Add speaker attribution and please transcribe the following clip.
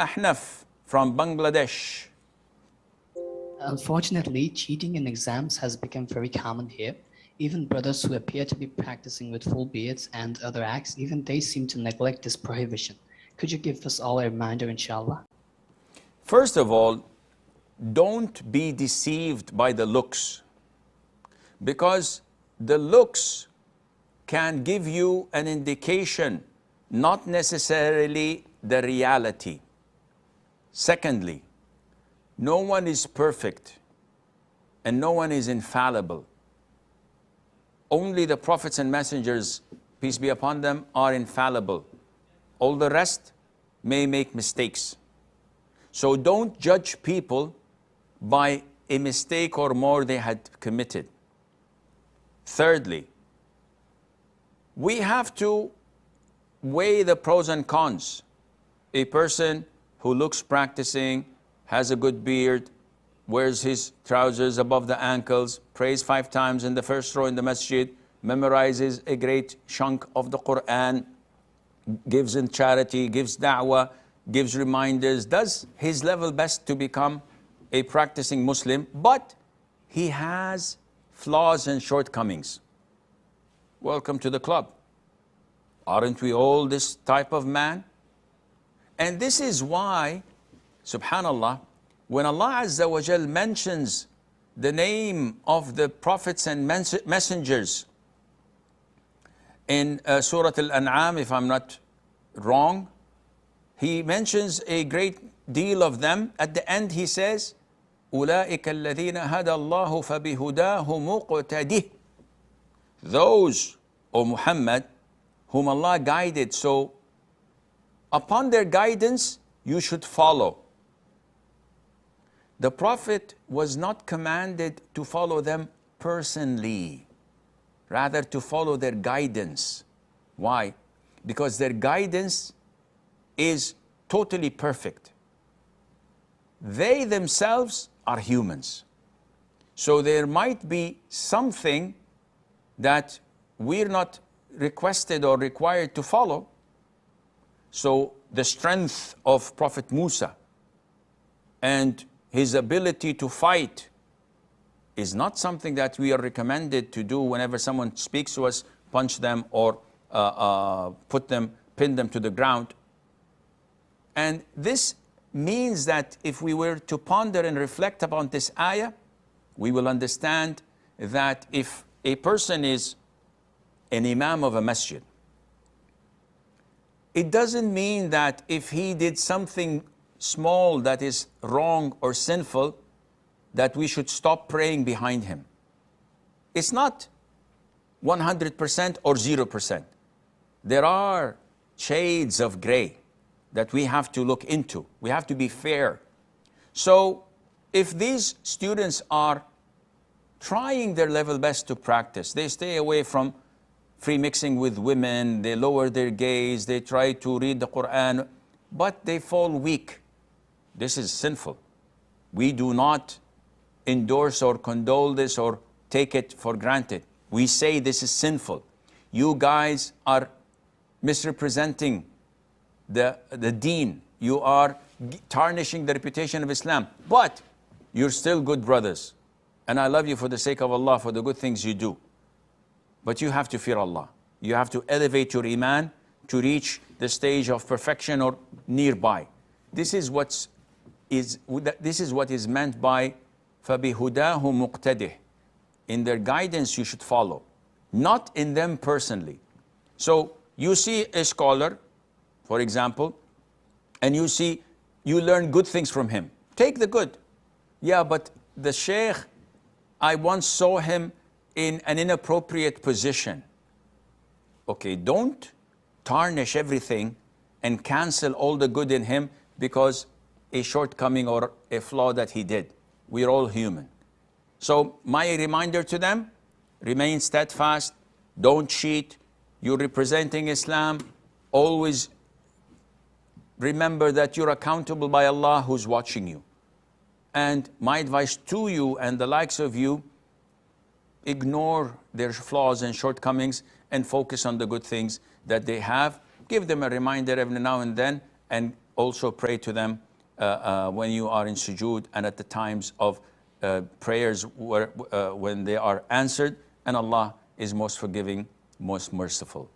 Speaker 1: Ahnaf from Bangladesh.
Speaker 2: Unfortunately, cheating in exams has become very common here. Even brothers who appear to be practicing with full beards and other acts, even they seem to neglect this prohibition. Could you give us all a reminder, inshallah?
Speaker 1: First of all, don't be deceived by the looks, because the looks can give you an indication, not necessarily the reality. Secondly, no one is perfect and no one is infallible. Only the prophets and messengers, peace be upon them, are infallible. All the rest may make mistakes. So don't judge people by a mistake or more they had committed. Thirdly, we have to weigh the pros and cons. A person who looks practicing, has a good beard, wears his trousers above the ankles, prays 5 times in the first row in the masjid, memorizes a great chunk of the Quran, gives in charity, gives da'wah, gives reminders, does his level best to become a practicing Muslim, but he has flaws and shortcomings. Welcome to the club. Aren't we all this type of man? And this is why, subhanallah, when Allah Azza wa Jal mentions the name of the prophets and messengers in Surah Al-An'am, if I'm not wrong, He mentions a great deal of them. At the end he says, أُولَٰئِكَ الَّذِينَ هَدَى اللَّهُ فَبِهُدَاهُ مُقْتَدِهِ. Those, O Muhammad, whom Allah guided, so upon their guidance you should follow. The Prophet was not commanded to follow them personally, rather to follow their guidance. Why? Because their guidance is totally perfect. They themselves are humans. So there might be something that we're not requested or required to follow. So the strength of Prophet Musa and his ability to fight is not something that we are recommended to do whenever someone speaks to us, punch them or pin them to the ground. And this means that if we were to ponder and reflect upon this ayah, we will understand that if a person is an imam of a masjid, it doesn't mean that if he did something small that is wrong or sinful, that we should stop praying behind him. It's not 100% or 0%. There are shades of gray that we have to look into. We have to be fair. So if these students are trying their level best to practice, they stay away from free mixing with women, they lower their gaze, they try to read the Quran, but they fall weak. This is sinful. We do not endorse or condole this or take it for granted. We say this is sinful. You guys are misrepresenting the deen. You are tarnishing the reputation of Islam. But you're still good brothers. And I love you for the sake of Allah, for the good things you do. But you have to fear Allah. You have to elevate your iman to reach the stage of perfection or nearby. This is what is meant by فَبِهُدَاهُ مُقْتَدِهِ. In their guidance you should follow, not in them personally. So you see a scholar, for example, and you learn good things from him. Take the good. Yeah, but the Sheikh, I once saw him in an inappropriate position. Okay, don't tarnish everything and cancel all the good in him because a shortcoming or a flaw that he did. We're all human. So my reminder to them, remain steadfast, don't cheat, you're representing Islam, always remember that you're accountable by Allah who's watching you. And my advice to you and the likes of you, ignore their flaws and shortcomings and focus on the good things that they have. Give them a reminder every now and then, and also pray to them when you are in sujood and at the times of prayers when they are answered, and Allah is most forgiving, most merciful.